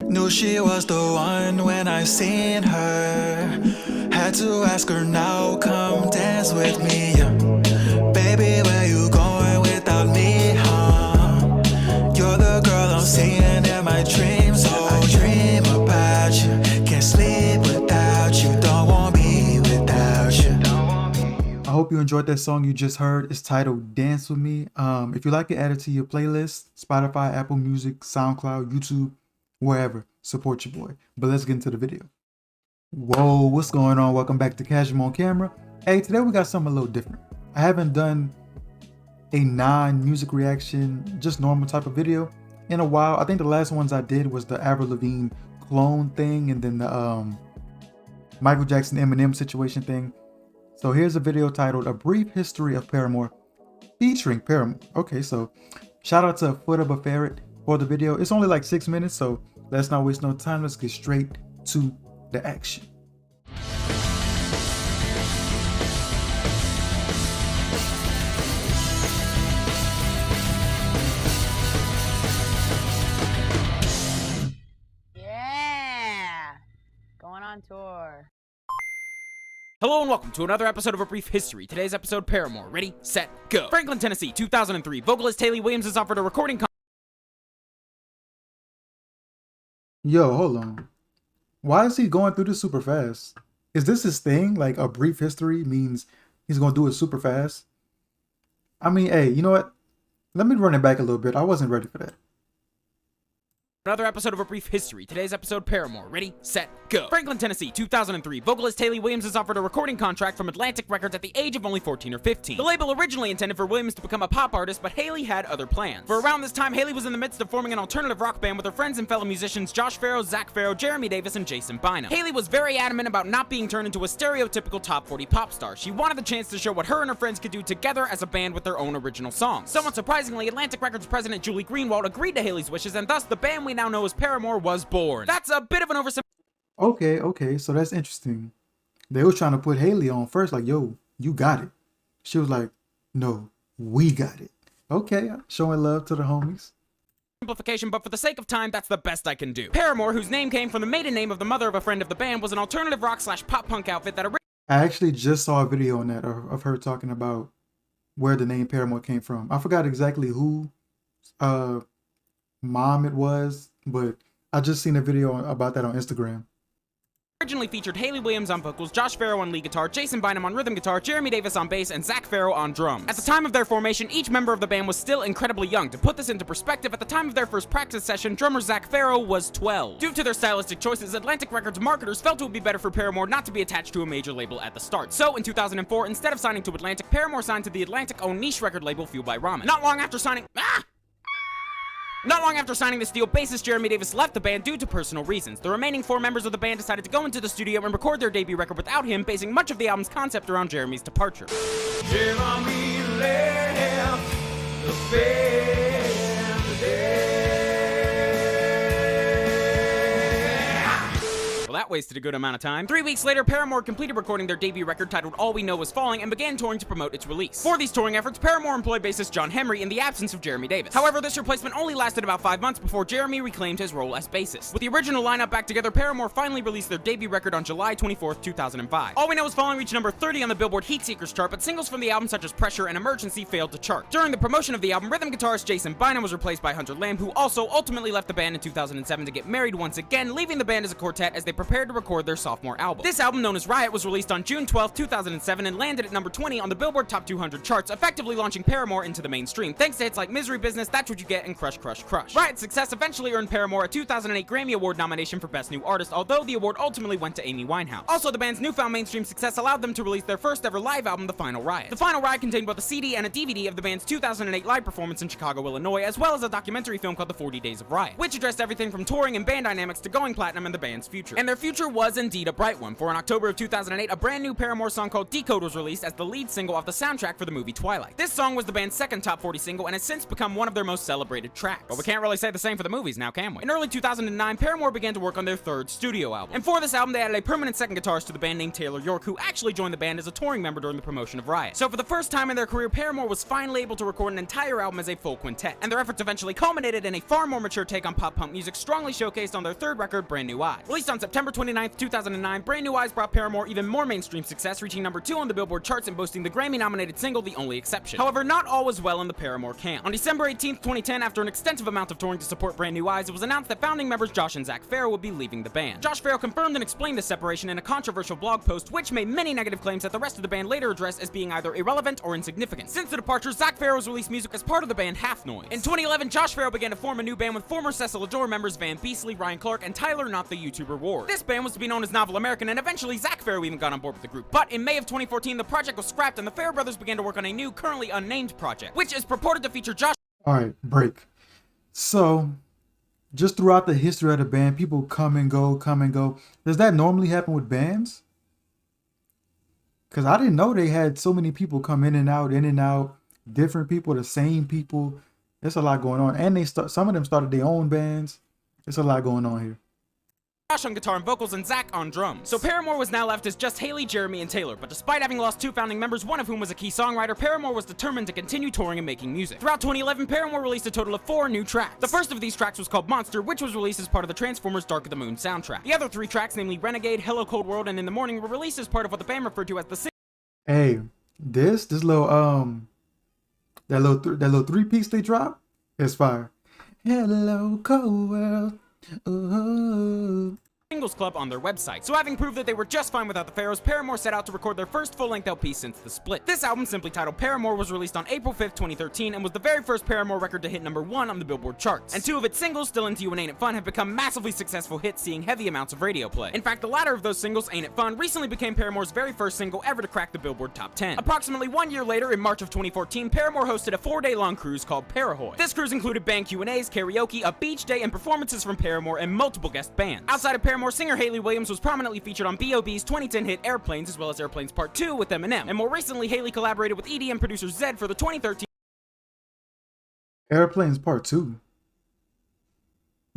Knew she was the one when I seen her. Had to ask her now, come dance with me. Baby, where you going without me, huh? You're the girl I'm seeing in my dreams. So I dream about you. Can't sleep without you. Don't want me without you. I hope you enjoyed that song you just heard. It's titled Dance With Me. If you like it, add it to your playlist. Spotify, Apple Music, SoundCloud, YouTube, wherever. Support your boy. But let's get into the video. Whoa, what's going on? Welcome back to Casual on Camera. Hey, today we got something a little different. I haven't done a non-music reaction, just normal type of video in a while. I think the last ones I did was the Avril Lavigne clone thing and then the Michael Jackson Eminem situation thing. So here's a video titled A Brief History of Paramore featuring Paramore. Okay, so shout out to footofaferret for the video. It's only like 6 minutes, so let's not waste no time. Let's get straight to the action. Yeah, going on tour. Hello and welcome to another episode of A Brief History. Today's episode, Paramore. Ready, set, go. Franklin, Tennessee, 2003. Vocalist Hayley Williams is offered a recording Yo, hold on. Why is he going through this super fast? Is this his thing? Like a brief history means he's gonna do it super fast? I mean, hey, you know what? Let me run it back a little bit. I wasn't ready for that. Another episode of A Brief History. Today's episode, Paramore. Ready, set, go. Franklin, Tennessee, 2003. Vocalist Hayley Williams is offered a recording contract from Atlantic Records at the age of only 14 or 15. The label originally intended for Williams to become a pop artist, but Hayley had other plans. For around this time, Hayley was in the midst of forming an alternative rock band with her friends and fellow musicians Josh Farro, Zach Farro, Jeremy Davis, and Jason Bynum. Hayley was very adamant about not being turned into a stereotypical top 40 pop star. She wanted the chance to show what her and her friends could do together as a band with their own original songs. Somewhat surprisingly, Atlantic Records president Julie Greenwald agreed to Hayley's wishes, and thus the band we now know as Paramore was born. That's a bit of an oversimplification. Okay, so that's interesting. They were trying to put Hayley on first, like, yo, you got it. She was like, no, we got it. Okay, showing love to the homies. Simplification, but for the sake of time, that's the best I can do. Paramore, whose name came from the maiden name of the mother of a friend of the band, was an alternative rock / pop punk outfit that originally. I actually just saw a video on that of her talking about where the name Paramore came from. I forgot exactly who mom it was, but I just seen a video about that on Instagram. Originally featured Hayley Williams on vocals, Josh Farro on lead guitar, Jason Bynum on rhythm guitar, Jeremy Davis on bass, and Zach Farro on drums. At the time of their formation, each member of the band was still incredibly young. To put this into perspective, at the time of their first practice session, drummer Zach Farro was 12. Due to their stylistic choices, Atlantic Records marketers felt it would be better for Paramore not to be attached to a major label at the start. So, in 2004, instead of signing to Atlantic, Paramore signed to the Atlantic-owned niche record label Fueled by Ramen. Not long after signing this deal, bassist Jeremy Davis left the band due to personal reasons. The remaining 4 members of the band decided to go into the studio and record their debut record without him, basing much of the album's concept around Jeremy's departure. Jeremy left the band today. Well, that wasted a good amount of time. 3 weeks later, Paramore completed recording their debut record titled All We Know Is Falling and began touring to promote its release. For these touring efforts, Paramore employed bassist John Henry in the absence of Jeremy Davis. However, this replacement only lasted about 5 months before Jeremy reclaimed his role as bassist. With the original lineup back together, Paramore finally released their debut record on July 24th, 2005. All We Know Is Falling reached number 30 on the Billboard Heatseekers chart, but singles from the album such as Pressure and Emergency failed to chart. During the promotion of the album, rhythm guitarist Jason Bynum was replaced by Hunter Lamb, who also ultimately left the band in 2007 to get married once again, leaving the band as a quartet as they prepared to record their sophomore album. This album, known as Riot, was released on June 12, 2007 and landed at number 20 on the Billboard Top 200 charts, effectively launching Paramore into the mainstream, thanks to hits like Misery Business, That's What You Get, and Crush Crush Crush. Riot's success eventually earned Paramore a 2008 Grammy Award nomination for Best New Artist, although the award ultimately went to Amy Winehouse. Also, the band's newfound mainstream success allowed them to release their first ever live album, The Final Riot. The Final Riot contained both a CD and a DVD of the band's 2008 live performance in Chicago, Illinois, as well as a documentary film called The 40 Days of Riot, which addressed everything from touring and band dynamics to going platinum and the band's future. And their future was indeed a bright one, for in October of 2008, a brand new Paramore song called Decode was released as the lead single off the soundtrack for the movie Twilight. This song was the band's second top 40 single and has since become one of their most celebrated tracks. But we can't really say the same for the movies now, can we? In early 2009, Paramore began to work on their third studio album. And for this album, they added a permanent second guitarist to the band named Taylor York, who actually joined the band as a touring member during the promotion of Riot. So for the first time in their career, Paramore was finally able to record an entire album as a full quintet. And their efforts eventually culminated in a far more mature take on pop-punk music, strongly showcased on their third record, Brand New Eyes. Released on September 29th, 2009, Brand New Eyes brought Paramore even more mainstream success, reaching number 2 on the Billboard charts and boasting the Grammy-nominated single The Only Exception. However, not all was well in the Paramore camp. On December 18th, 2010, after an extensive amount of touring to support Brand New Eyes, it was announced that founding members Josh and Zach Farrell would be leaving the band. Josh Farrell confirmed and explained this separation in a controversial blog post, which made many negative claims that the rest of the band later addressed as being either irrelevant or insignificant. Since the departure, Zach Farrell's released music as part of the band Half Noise. In 2011, Josh Farrell began to form a new band with former Cecil Adore members Van Beasley, Ryan Clark, and Tyler Not the YouTuber Ward. This band was to be known as Novel American, and eventually Zach Farrell even got on board with the group. But in May of 2014, the project was scrapped and the Farrell brothers began to work on a new, currently unnamed project, which is purported to feature Josh. Alright, break. So, just throughout the history of the band, people come and go, come and go. Does that normally happen with bands? Because I didn't know they had so many people come in and out, different people, the same people. There's a lot going on. And some of them started their own bands. There's a lot going on here. Josh on guitar and vocals, and Zach on drums. So Paramore was now left as just Haley, Jeremy, and Taylor, but despite having lost 2 founding members, one of whom was a key songwriter, Paramore was determined to continue touring and making music. Throughout 2011, Paramore released a total of 4 new tracks. The first of these tracks was called Monster, which was released as part of the Transformers Dark of the Moon soundtrack. The other 3 tracks, namely Renegade, Hello Cold World, and In the Morning, were released as part of what the band referred to as the Hey, this little that little 3-piece they drop is fire. Hello Cold World. Ooh. Singles Club on their website. So having proved that they were just fine without the Pharaohs, Paramore set out to record their first full-length LP since the split. This album, simply titled Paramore, was released on April 5th, 2013, and was the very first Paramore record to hit number 1 on the Billboard charts. And 2 of its singles, Still Into You and Ain't It Fun, have become massively successful hits, seeing heavy amounts of radio play. In fact, the latter of those singles, Ain't It Fun, recently became Paramore's very first single ever to crack the Billboard Top 10. Approximately 1 year later, in March of 2014, Paramore hosted a 4-day-long cruise called Parahoy. This cruise included band Q&As, karaoke, a beach day, and performances from Paramore and multiple guest bands. Outside of Paramore, singer Haley Williams was prominently featured on B.O.B.'s 2010 hit Airplanes, as well as Airplanes Part 2 with Eminem. And more recently, Haley collaborated with EDM producer Zed for the 2013 Airplanes Part 2.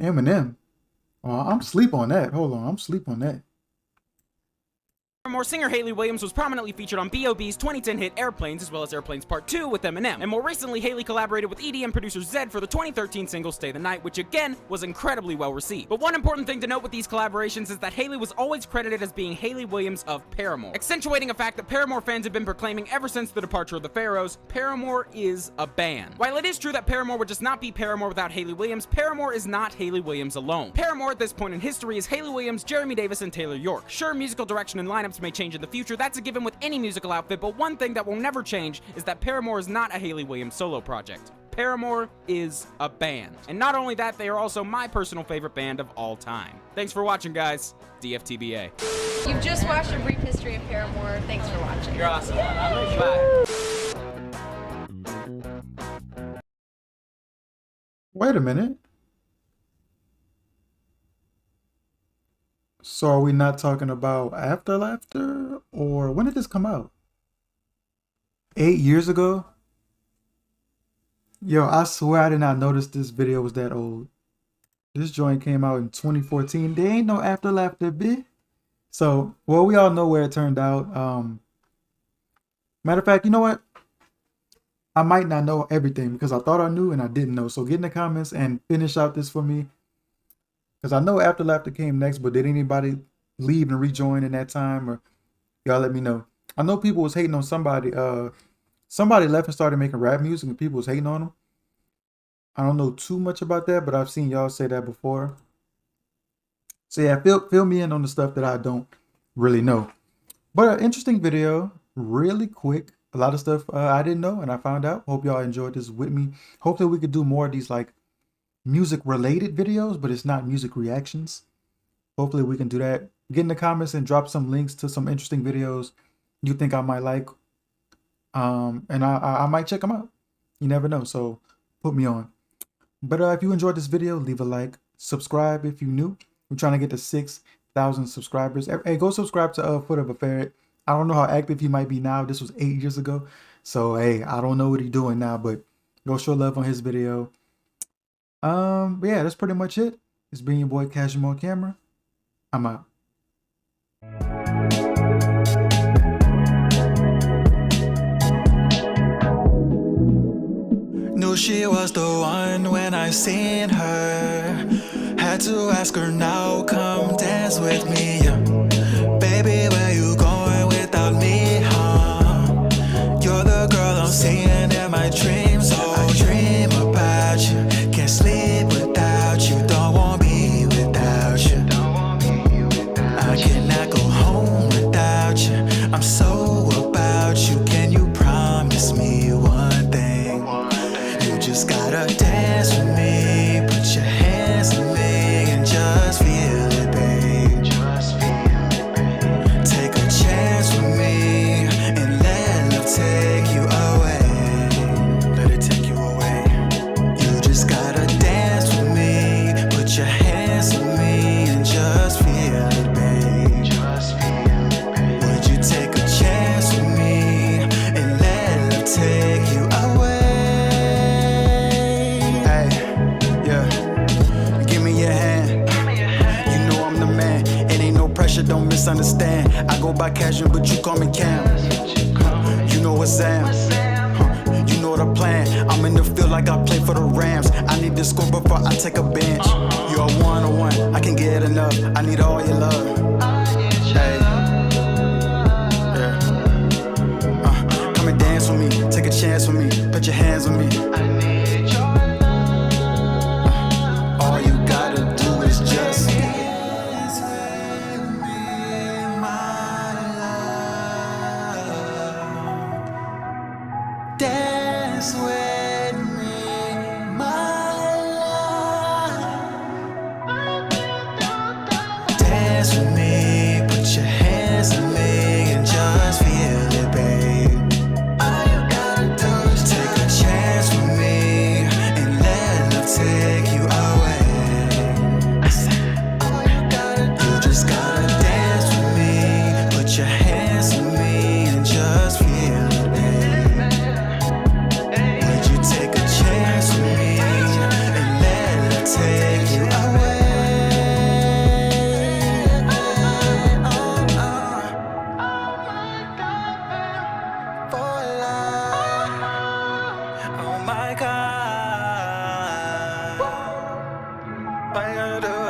Eminem. Oh, I'm asleep on that. Hold on, I'm asleep on that. Paramore singer Haley Williams was prominently featured on B.O.B.'s 2010 hit Airplanes, as well as Airplanes Part 2 with Eminem. And more recently, Haley collaborated with EDM producer Zed for the 2013 single Stay the Night, which again was incredibly well received. But one important thing to note with these collaborations is that Haley was always credited as being Haley Williams of Paramore, accentuating a fact that Paramore fans have been proclaiming ever since the departure of the Pharaohs: Paramore is a band. While it is true that Paramore would just not be Paramore without Haley Williams, Paramore is not Haley Williams alone. Paramore at this point in history is Haley Williams, Jeremy Davis, and Taylor York. Sure, musical direction and lineups may change in the future, that's a given with any musical outfit, but one thing that will never change is that Paramore is not a Haley Williams solo project. Paramore is a band. And not only that, they are also my personal favorite band of all time. Thanks for watching, guys. DFTBA. You've just watched a brief history of Paramore. Thanks for watching. You're awesome. Bye. Wait a minute. So are we not talking about After Laughter? Or when did this come out? 8 years ago? Yo, I swear I did not notice this video was that old. This joint came out in 2014. There ain't no After Laughter, bitch. So, well, we all know where it turned out. Matter of fact, you know what? I might not know everything because I thought I knew and I didn't know. So get in the comments and finish out this for me. Because I know After Laughter came next, but did anybody leave and rejoin in that time? Or y'all let me know. I know people was hating on somebody. Somebody left and started making rap music and people was hating on them. I don't know too much about that, but I've seen y'all say that before. So yeah, fill me in on the stuff that I don't really know. But an interesting video, really quick. A lot of stuff I didn't know and I found out. Hope y'all enjoyed this with me. Hopefully we could do more of these like music related videos, but it's not music reactions. Hopefully we can do that. Get in the comments and drop some links to some interesting videos you think I might like. And I might check them out. You never know. So put me on. But if you enjoyed this video, leave a like, subscribe if you're new. We're trying to get to 6 1,000 subscribers. Hey, go subscribe to Foot of a Ferret. I don't know how active he might be now. This was 8 years ago. So, hey, I don't know what he's doing now, but go show love on his video. But yeah, that's pretty much it. It's been your boy Casual on Camera. I'm out. Knew she was the one when I seen her. Had to ask her now, come dance with me. Baby, where you going without me, huh? You're the girl I'm seeing in my dreams. Oh, I dream about you. Can't sleep without you. Don't want me without you. I cannot go home without you. I'm so about you. Can you promise me one thing? You just gotta dance with me. Put your hands on me and just feel it, babe. Take a chance with me and let love take you away. Let it take you away. You just gotta dance with me. Put your hands on me and just feel it, babe. Would you take a chance with me and let love take you away? Hey, yeah. Give me your hand. You know I'm the man. It ain't no pressure, don't misunderstand. I go by Casual, but you call me Cam. You know what's Sam. You know the plan. I'm in the field like I play for the Rams. I need to score before I take a bench. You're a one-on-one, I can't get enough. I need all your love. Hey. Yeah. Come and dance with me, take a chance with me, put your hands on me. All you gotta do is just dance with me, my love. Dance with me, my love. Dance with me, put your hands on me and just feel it, babe. All you gotta do is take a chance with me and let love take you away. All you gotta do, you just gotta dance with me. Put your hands on me and just feel it, babe. Would you take a chance with me and let love take you away? For love. Oh my God. What you gonna do?